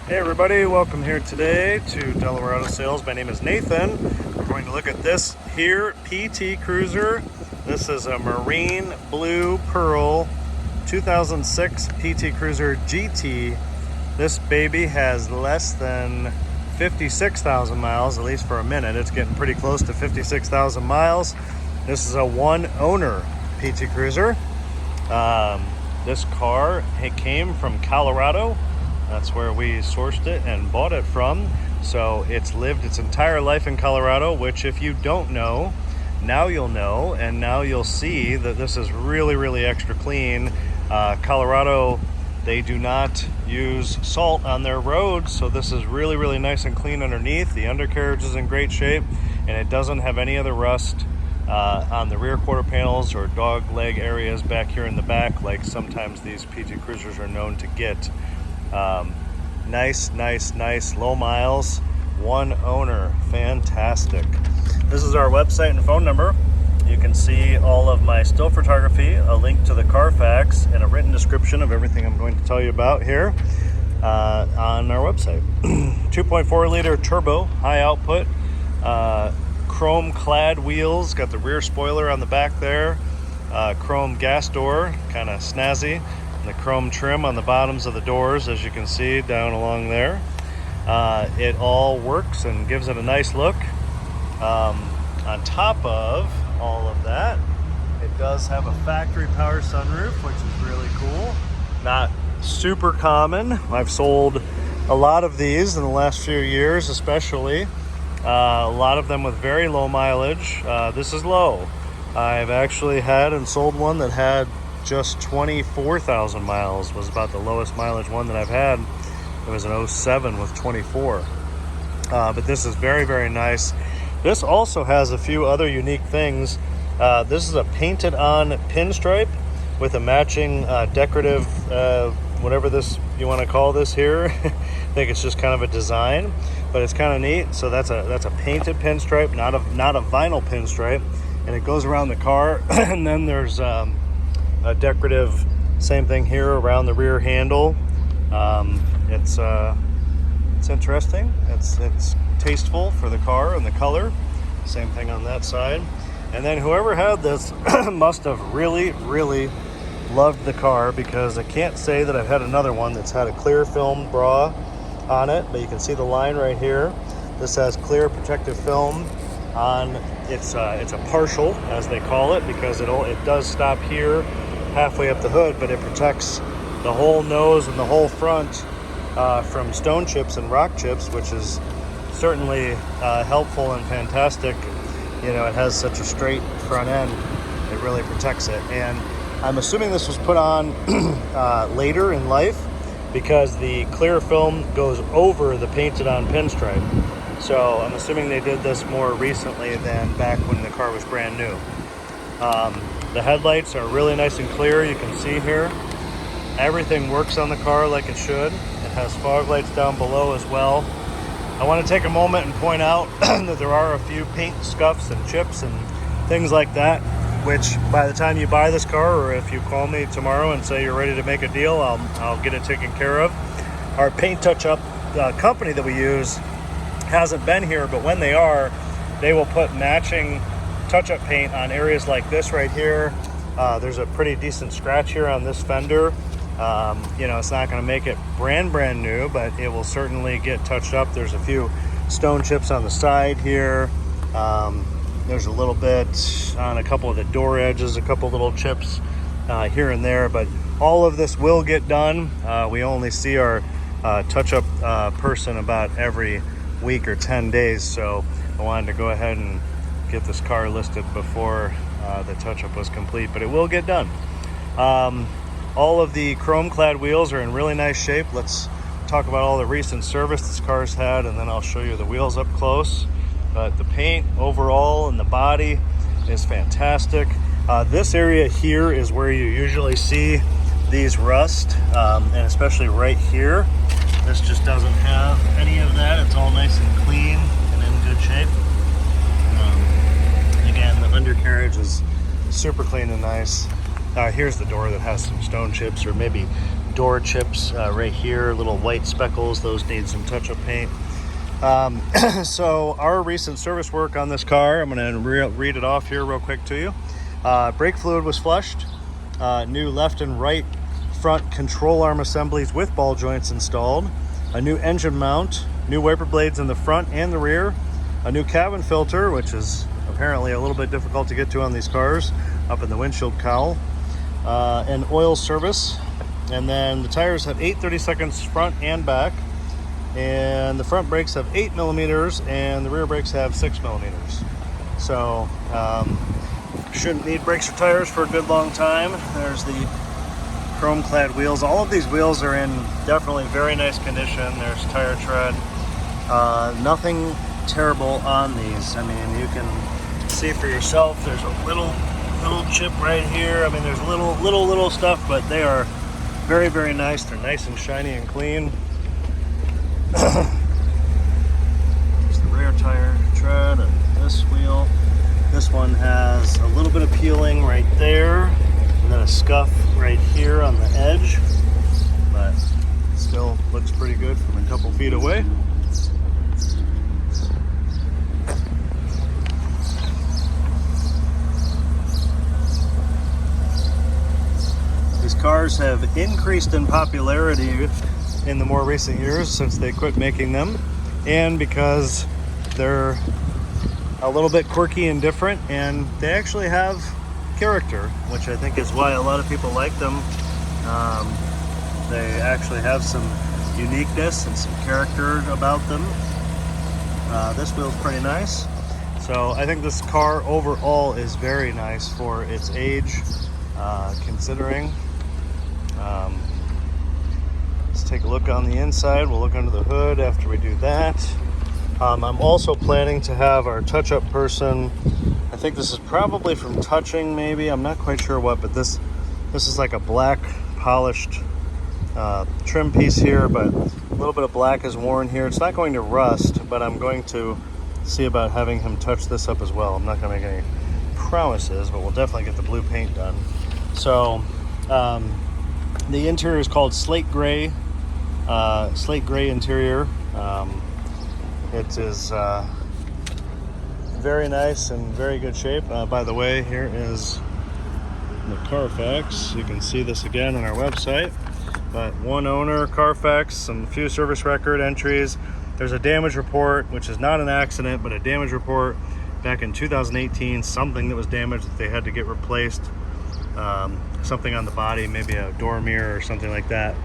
Hey everybody, welcome here today to Delaware Auto Sales. My name is Nathan. We're going to look at this here PT Cruiser. This is a marine blue pearl 2006 PT Cruiser GT. This baby has less than 56,000 miles, at least for a minute. It's getting pretty close to 56,000 miles. This is a one owner PT Cruiser. This car, it came from Colorado. That's where we sourced it and bought it from. So it's lived its entire life in Colorado, which if you don't know, now you'll know, and now you'll see that this is really, really extra clean. Colorado, they do not use salt on their roads, so this is really, really nice and clean underneath. The undercarriage is in great shape, and it doesn't have any other rust on the rear quarter panels or dog leg areas back here in the back, like sometimes these PT Cruisers are known to get. Nice, low miles, one owner, fantastic. This is our website and phone number. You can see all of my still photography, a link to the Carfax, and a written description of everything I'm going to tell you about here on our website. 2.4 liter turbo, high output, chrome clad wheels, got the rear spoiler on the back there, chrome gas door, kind of snazzy. The chrome trim on the bottoms of the doors, as you can see down along there. It all works and gives it a nice look. On top of all of that, it does have a factory power sunroof, which is really cool. Not super common. I've sold a lot of these in the last few years, especially. A lot of them with very low mileage. This is low. I've actually had and sold one that had just 24,000 miles, was about the lowest mileage one that I've had. It was an 07 with 24. But this is very, very nice. This also has a few other unique things. This is a painted on pinstripe with a matching decorative, whatever this you want to call this here. I think it's just kind of a design, but it's kind of neat. So that's a painted pinstripe, not a vinyl pinstripe, and it goes around the car. And then there's a decorative, same thing here around the rear handle. It's interesting. It's tasteful for the car and the color. Same thing on that side. And then whoever had this must have really, really loved the car, because I can't say that I've had another one that's had a clear film bra on it, but you can see the line right here. This has clear protective film on. It's a partial, as they call it, because it does stop here halfway up the hood, but it protects the whole nose and the whole front from stone chips and rock chips, which is certainly helpful and fantastic. You know, it has such a straight front end, it really protects it. And I'm assuming this was put on later in life, because the clear film goes over the painted on pinstripe. So I'm assuming they did this more recently than back when the car was brand new. The headlights are really nice and clear. You can see here, everything works on the car like it should. It has fog lights down below as well. I want to take a moment and point out that there are a few paint scuffs and chips and things like that, which by the time you buy this car, or if you call me tomorrow and say you're ready to make a deal, I'll get it taken care of. Our paint touch-up company that we use hasn't been here, but when they are, they will put matching touch-up paint on areas like this right here. There's a pretty decent scratch here on this fender. You know, it's not going to make it brand new, but it will certainly get touched up. There's a few stone chips on the side here. There's a little bit on a couple of the door edges, a couple little chips here and there, but all of this will get done. We only see our touch-up person about every week or 10 days, so I wanted to go ahead and get this car listed before the touch-up was complete, but it will get done. All of the chrome clad wheels are in really nice shape. Let's talk about all the recent service this car's had, and then I'll show you the wheels up close. But the paint overall and the body is fantastic. This area here is where you usually see these rust, and especially right here. This just doesn't have any of that. It's all nice and clean and in good shape. Again, the undercarriage is super clean and nice. Here's the door that has some stone chips, or maybe door chips right here, little white speckles. Those need some touch-up paint. So our recent service work on this car, I'm going to read it off here real quick to you. Brake fluid was flushed. New left and right front control arm assemblies with ball joints installed. A new engine mount. New wiper blades in the front and the rear. A new cabin filter, which is apparently a little bit difficult to get to on these cars, up in the windshield cowl. An oil service. And then the tires have 8/32 front and back. And the front brakes have 8 millimeters and the rear brakes have 6 millimeters. So shouldn't need brakes or tires for a good long time. There's the chrome clad wheels. All of these wheels are in definitely very nice condition. There's tire tread. Nothing terrible on these. I mean, you can see for yourself. There's a little chip right here. I mean, there's little stuff, but they are very, very nice. They're nice and shiny and clean. There's the rear tire tread and this wheel. This one has a little bit of peeling right there and then a scuff right here on the edge, but still looks pretty good from a couple feet away. These cars have increased in popularity in the more recent years since they quit making them, and because they're a little bit quirky and different, and they actually have character, which I think is why a lot of people like them. They actually have some uniqueness and some character about them. This wheel's pretty nice. So I think this car overall is very nice for its age, considering. Let's take a look on the inside. We'll look under the hood after we do that. I'm also planning to have our touch-up person. I think this is probably from touching, maybe. I'm not quite sure what, but this is like a black polished trim piece here, but a little bit of black is worn here. It's not going to rust, but I'm going to see about having him touch this up as well. I'm not going to make any promises, but we'll definitely get the blue paint done. So the interior is called slate gray interior. It is very nice and very good shape. By the way, here is the Carfax. You can see this again on our website. But one owner, Carfax, some few service record entries. There's a damage report, which is not an accident, but a damage report back in 2018. Something that was damaged that they had to get replaced. Something on the body, maybe a door mirror or something like that,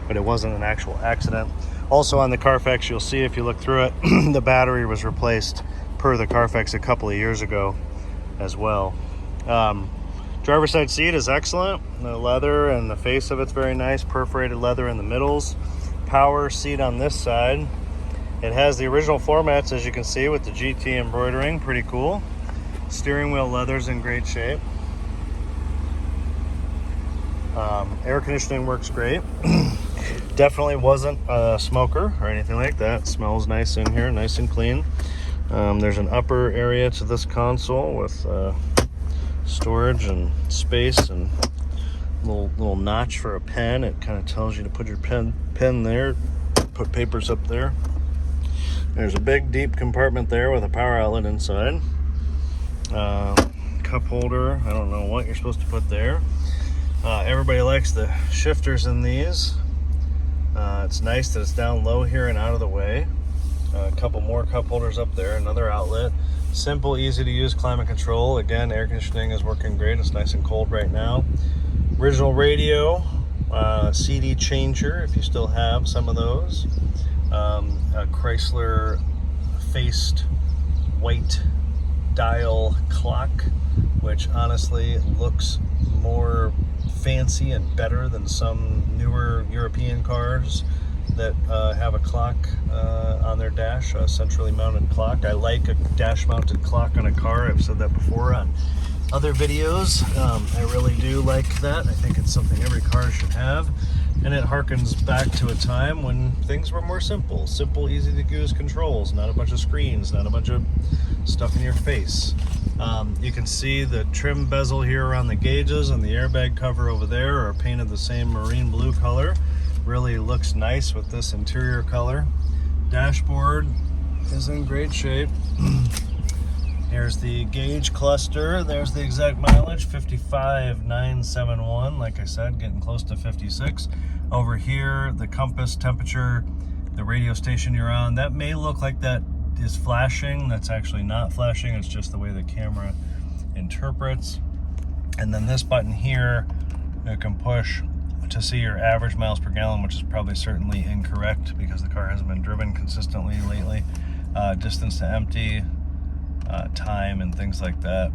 but it wasn't an actual accident. Also on the Carfax, you'll see if you look through it, the battery was replaced per the Carfax a couple of years ago as well. Driver's side seat is excellent. The leather and the face of it's very nice, perforated leather in the middles. Power seat on this side. It has the original floor mats, as you can see, with the GT embroidering, pretty cool. Steering wheel leather's in great shape. Air conditioning works great. Definitely wasn't a smoker or anything like that. Smells nice in here, nice and clean. There's an upper area to this console with storage and space and little notch for a pen. It kind of tells you to put your pen there, put papers up there. There's a big deep compartment there with a power outlet inside. Cup holder. I don't know what you're supposed to put there. Everybody likes the shifters in these. It's nice that it's down low here and out of the way. A couple more cup holders up there, another outlet. Simple, easy to use climate control. Again, air conditioning is working great. It's nice and cold right now. Original radio, CD changer, if you still have some of those. A Chrysler faced white dial clock, which honestly looks more fancy and better than some newer European cars that have a clock on their dash, a centrally mounted clock. I like a dash mounted clock on a car. I've said that before on other videos. I really do like that. I think it's something every car should have. And it harkens back to a time when things were more simple. Simple, easy to use controls, not a bunch of screens, not a bunch of stuff in your face. You can see the trim bezel here around the gauges, and the airbag cover over there are painted the same marine blue color. Really looks nice with this interior color. Dashboard is in great shape. Here's the gauge cluster. There's the exact mileage, 55,971. Like I said, getting close to 56. Over here, the compass, temperature, the radio station you're on. That may look like that is flashing. That's actually not flashing. It's just the way the camera interprets. And then this button here, you can push to see your average miles per gallon, which is probably certainly incorrect because the car hasn't been driven consistently lately. Distance to empty. Time and things like that.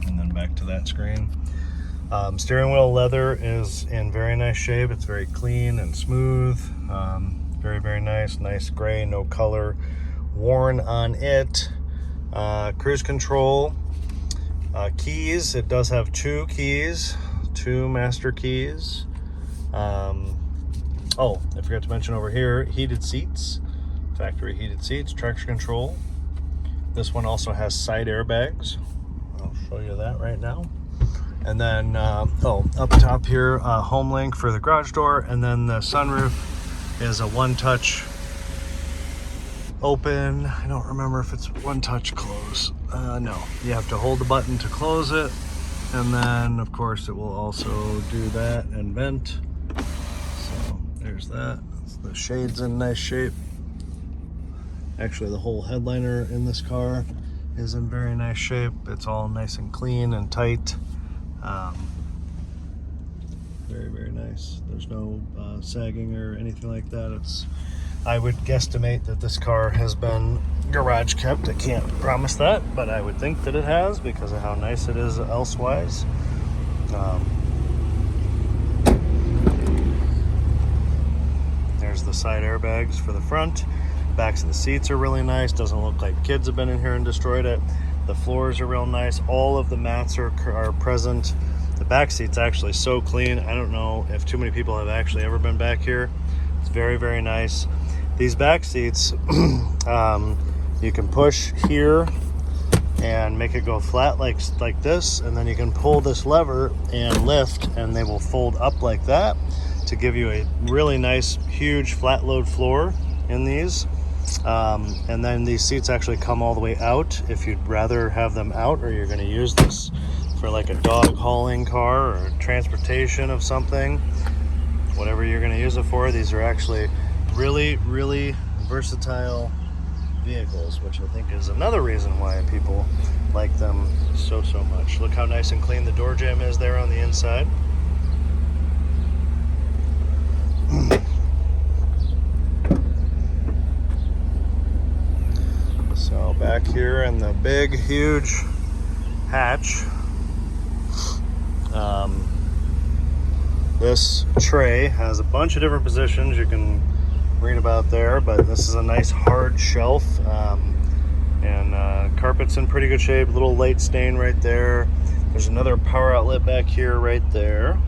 And then back to that screen. Steering wheel leather is in very nice shape. It's very clean and smooth. Very, very nice. Nice gray, no color worn on it. Cruise control. Keys. It does have 2 keys, 2 master keys. Oh, I forgot to mention over here, heated seats. Factory heated seats, traction control. This one also has side airbags. I'll show you that right now. And then, up top here, home link for the garage door. And then the sunroof is a one-touch open. I don't remember if it's one-touch close. No, you have to hold the button to close it. And then, of course, it will also do that and vent. So there's that. The shade's in nice shape. Actually, the whole headliner in this car is in very nice shape. It's all nice and clean and tight. Very, very nice. There's no sagging or anything like that. I would guesstimate that this car has been garage kept. I can't promise that, but I would think that it has because of how nice it is elsewise. There's the side airbags for the front. Backs of the seats are really nice. Doesn't look like kids have been in here and destroyed it. The floors are real nice. All of the mats are present. The back seat's actually so clean. I don't know if too many people have actually ever been back here. It's very, very nice. These back seats, you can push here and make it go flat like this, and then you can pull this lever and lift, and they will fold up like that to give you a really nice, huge flat load floor in these. And then these seats actually come all the way out if you'd rather have them out, or you're going to use this for like a dog hauling car or transportation of something, whatever you're going to use it for. These are actually really, really versatile vehicles, which I think is another reason why people like them so much. Look how nice and clean the door jamb is there on the inside. So back here in the big, huge hatch, this tray has a bunch of different positions you can read about there, but this is a nice hard shelf, and carpet's in pretty good shape. Little light stain right there. There's another power outlet back here right there.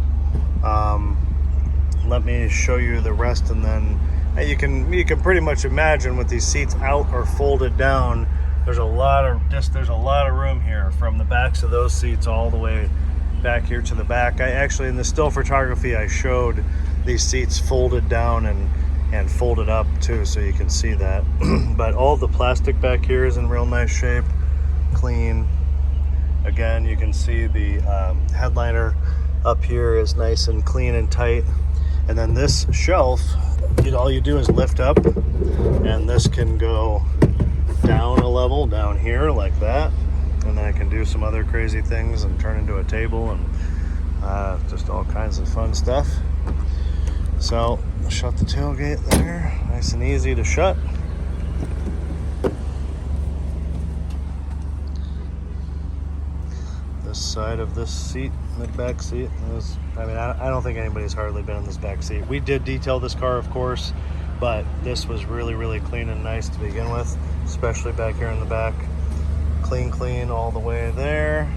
Let me show you the rest, and then you can pretty much imagine with these seats out or folded down, there's a lot of room here from the backs of those seats all the way back here to the back. I actually, in the still photography, I showed these seats folded down and folded up too, so you can see that. But all the plastic back here is in real nice shape, clean. Again, you can see the headliner up here is nice and clean and tight. And then this shelf, all you do is lift up, and this can go down a level down here like that, and then I can do some other crazy things and turn into a table and just all kinds of fun stuff. So shut the tailgate there, nice and easy to shut. This side of this seat, the back seat, I don't think anybody's hardly been in this back seat. We did detail this car, of course, but this was really, really clean and nice to begin with, especially back here in the back. Clean all the way there.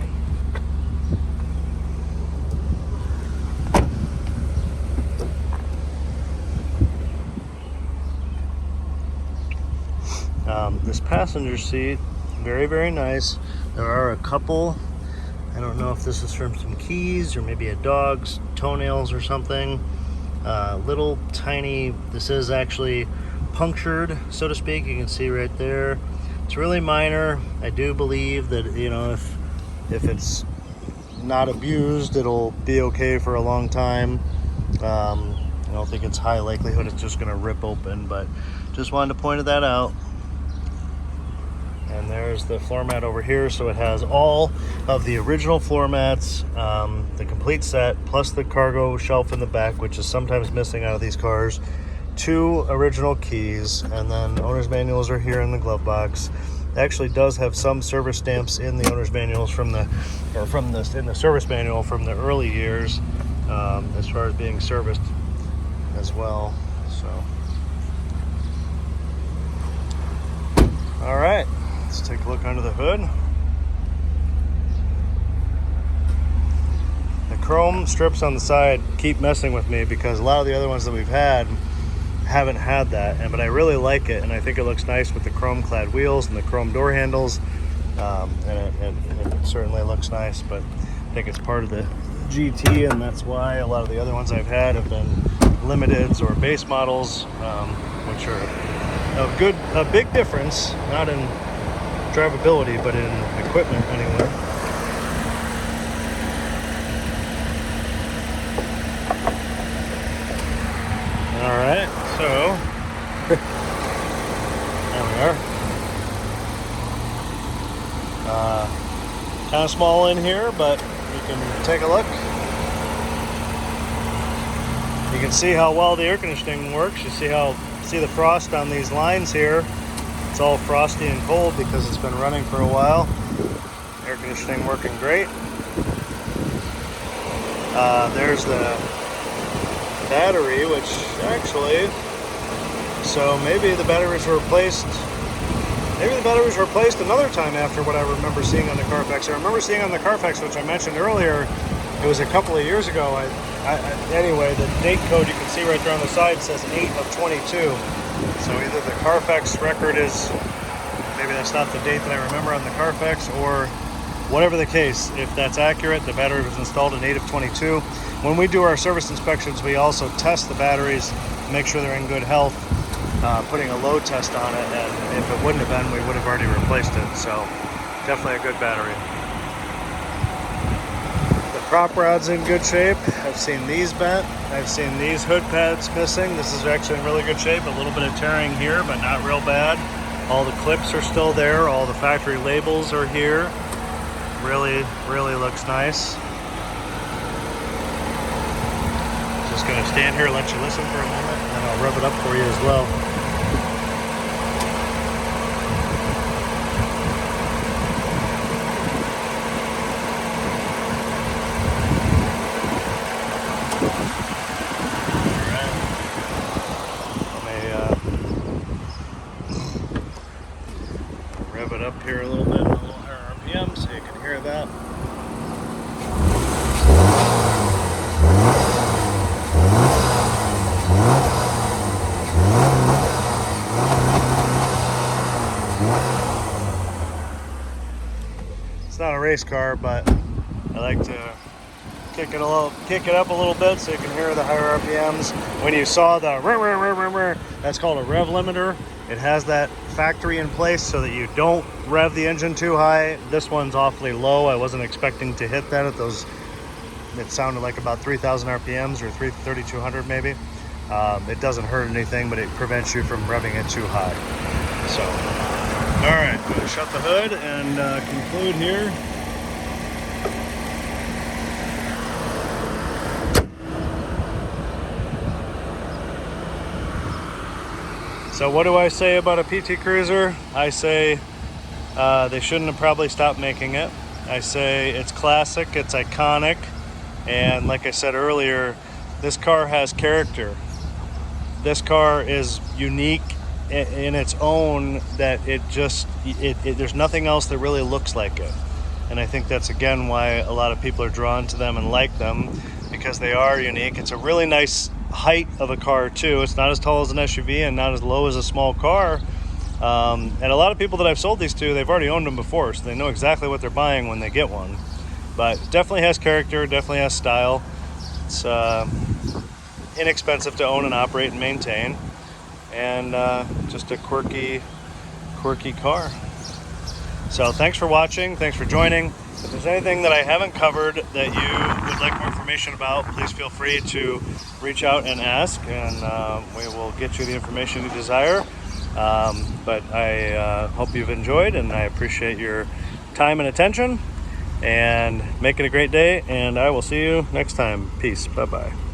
This passenger seat, very, very nice. There are a couple, I don't know if this is from some keys or maybe a dog's toenails or something. Little tiny, this is actually punctured, so to speak. You can see right there. It's really minor. I do believe that, you know, if it's not abused, it'll be okay for a long time. I don't think it's high likelihood it's just gonna rip open, but just wanted to point that out. And there's the floor mat over here. So it has all of the original floor mats, the complete set, plus the cargo shelf in the back, which is sometimes missing out of these cars. 2 original keys, and then owner's manuals are here in the glove box. It actually does have some service stamps in the owner's manuals in the service manual from the early years, as far as being serviced as well. So, all right. Let's take a look under the hood. The chrome strips on the side keep messing with me because a lot of the other ones that we've had haven't had that, but I really like it, and I think it looks nice with the chrome clad wheels and the chrome door handles, and it certainly looks nice. But I think it's part of the GT, and that's why a lot of the other ones I've had have been limiteds or base models, which are a big difference, not in drivability, but in equipment anyway. All right, so there we are. Kind of small in here, but you can take a look. You can see how well the air conditioning works. You see the frost on these lines here. It's all frosty and cold because it's been running for a while. Air conditioning working great. There's the battery, which actually, so maybe the batteries were replaced. Maybe the batteries were replaced another time after what I remember seeing on the Carfax. I remember seeing on the Carfax, which I mentioned earlier, it was a couple of years ago. Anyway, the date code you can see right there on the side says 8 of 22. So either the Carfax record is, maybe that's not the date that I remember on the Carfax, or whatever the case, if that's accurate, the battery was installed in 8 of 22. When we do our service inspections, we also test the batteries, make sure they're in good health, putting a load test on it, and if it wouldn't have been, we would have already replaced it. So definitely a good battery. Prop rod's in good shape. I've seen these bent. I've seen these hood pads missing. This is actually in really good shape. A little bit of tearing here, but not real bad. All the clips are still there. All the factory labels are here. Really, really looks nice. Just gonna stand here and let you listen for a moment, and then I'll rub it up for you as well. Rev it up here a little bit, a little higher RPM, so you can hear that. It's not a race car, but I like to kick it up a little bit so you can hear the higher RPMs. When you saw the that's called a rev limiter. It has that factory in place so that you don't rev the engine too high. This one's awfully low. I wasn't expecting to hit that at those. It sounded like about 3,000 RPMs or 3,200 maybe. It doesn't hurt anything, but it prevents you from revving it too high. So, all right, I'm gonna shut the hood and conclude here. So what do I say about a PT Cruiser? I say they shouldn't have probably stopped making it. I say it's classic, it's iconic, and like I said earlier, this car has character. This car is unique in its own, that there's nothing else that really looks like it. And I think that's again why a lot of people are drawn to them and like them, because they are unique. It's a really nice height of a car too. It's not as tall as an SUV and not as low as a small car, And a lot of people that I've sold these to, they've already owned them before, so they know exactly what they're buying when they get one. But definitely has character, definitely has style. It's inexpensive to own and operate and maintain, and just a quirky car. So thanks for watching, thanks for joining. If there's anything that I haven't covered that you would like more information about, please feel free to reach out and ask, and we will get you the information you desire. But I hope you've enjoyed, and I appreciate your time and attention, and make it a great day, and I will see you next time. Peace. Bye-bye.